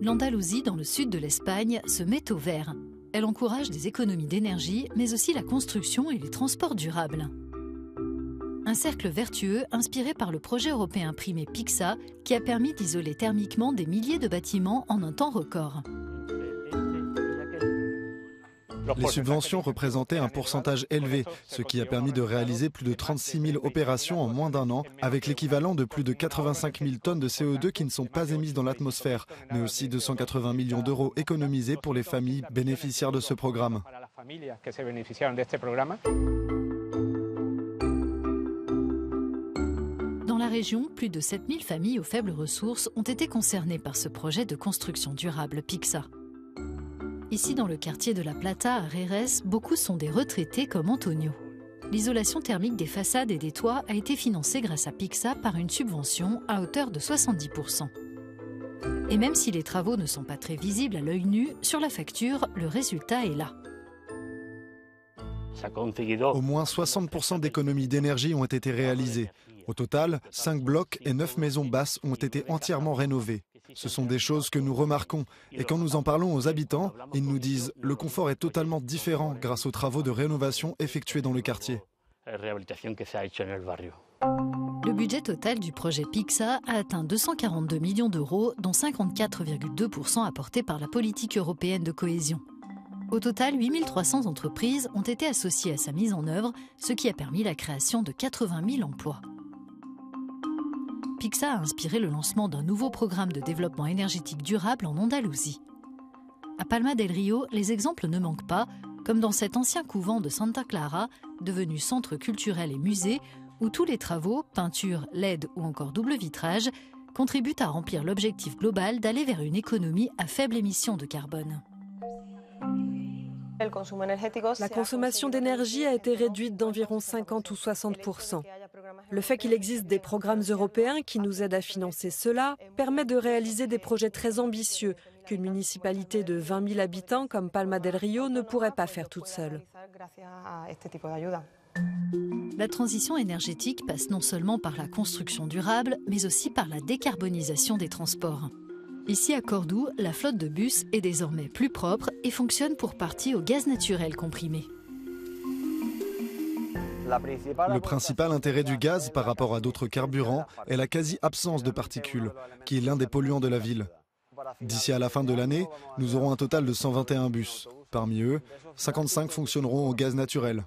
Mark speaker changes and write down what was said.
Speaker 1: L'Andalousie, dans le sud de l'Espagne, se met au vert. Elle encourage des économies d'énergie, mais aussi la construction et les transports durables. Un cercle vertueux inspiré par le projet européen primé PICSA, qui a permis d'isoler thermiquement des milliers de bâtiments en un temps record.
Speaker 2: Les subventions représentaient un pourcentage élevé, ce qui a permis de réaliser plus de 36 000 opérations en moins d'un an, avec l'équivalent de plus de 85 000 tonnes de CO2 qui ne sont pas émises dans l'atmosphère, mais aussi 280 millions d'euros économisés pour les familles bénéficiaires de ce programme.
Speaker 1: Dans la région, plus de 7 000 familles aux faibles ressources ont été concernées par ce projet de construction durable PICSA. Ici, dans le quartier de La Plata, à Reres, beaucoup sont des retraités comme Antonio. L'isolation thermique des façades et des toits a été financée grâce à PICSA par une subvention à hauteur de 70%. Et même si les travaux ne sont pas très visibles à l'œil nu, sur la facture, le résultat est là.
Speaker 2: Au moins 60% d'économies d'énergie ont été réalisées. Au total, 5 blocs et 9 maisons basses ont été entièrement rénovées. Ce sont des choses que nous remarquons. Et quand nous en parlons aux habitants, ils nous disent « le confort est totalement différent grâce aux travaux de rénovation effectués dans le quartier ».
Speaker 1: Le budget total du projet PICSA a atteint 242 millions d'euros, dont 54,2% apportés par la politique européenne de cohésion. Au total, 8 300 entreprises ont été associées à sa mise en œuvre, ce qui a permis la création de 80 000 emplois. PICSA a inspiré le lancement d'un nouveau programme de développement énergétique durable en Andalousie. À Palma del Rio, les exemples ne manquent pas, comme dans cet ancien couvent de Santa Clara, devenu centre culturel et musée, où tous les travaux, peinture, LED ou encore double vitrage, contribuent à remplir l'objectif global d'aller vers une économie à faible émission de carbone.
Speaker 3: La consommation d'énergie a été réduite d'environ 50 ou 60%. Le fait qu'il existe des programmes européens qui nous aident à financer cela permet de réaliser des projets très ambitieux qu'une municipalité de 20 000 habitants comme Palma del Rio ne pourrait pas faire toute seule.
Speaker 1: La transition énergétique passe non seulement par la construction durable, mais aussi par la décarbonisation des transports. Ici à Cordoue, la flotte de bus est désormais plus propre et fonctionne pour partie au gaz naturel comprimé.
Speaker 2: Le principal intérêt du gaz par rapport à d'autres carburants est la quasi-absence de particules, qui est l'un des polluants de la ville. D'ici à la fin de l'année, nous aurons un total de 121 bus. Parmi eux, 55 fonctionneront au gaz naturel.